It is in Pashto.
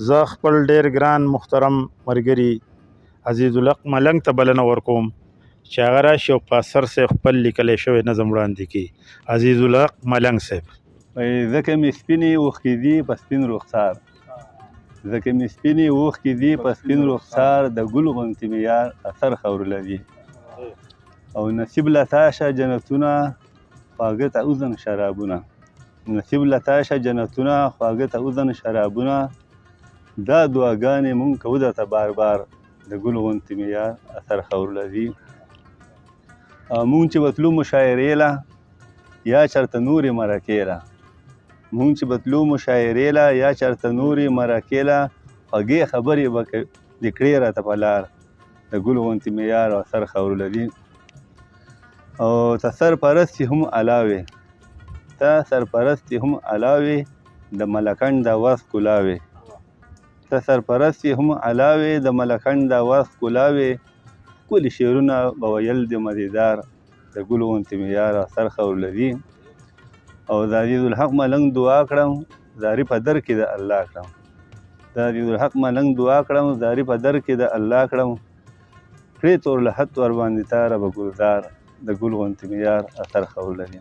زه خپل ډیر ګران محترم ملګري عزیز الحق ملنګ ته بلنه ورکوم چې هغه راشي او په اثر صاحب خپل لیکلی شوی نظم وړاندې کړي. عزیز الحق ملنګ صاحب. ځکه مې سپینې اوښکې دي په سپین رخسار، ځکه مې سپینې اوښکې دي په سپین رخسار، د ګل غوندې مې یار اثر خورلوي. او نصیب له تا شه جنتونه خواږه ته اوزن شرابونه، نصیب له تا شه جنتونه خواږه ته اوزن شرابونه، دا دعاګانې مونږ کوو درته بار بار، د ګل غوندې مې یار اثر خورلوي. مونږ چې به تلو مشاعرې له یا چېرته نورې مرکې له، مونږ چې به تلو مشاعرې له یا چېرته نورې مرکې له، خوږې خبرې به دې کړې راته په لار، د ګل غوندې مې یار اثر خورلوي. او ته سرپرستې هم علاوې، ته سرپرستې هم علاوې، د ملکنډ د وس ښکلاوې، ته سرپرستې هم علاوې، د ملکنډ د وس ښکلاوې، ښکلي شعرونه به ویل د مزېدار، د ګل غوندې مې یار اثر خورلوي. او د عزیز الحق ملنګ دعا کړم زاري په در کې د الله کړم، د عزیز الحق ملنګ دعا کړم زاري په در کې د الله کړم، کړې تور لحد ورباندې تا ربه ګلزار، د ګل غوندې مې یار اثر خورلوي.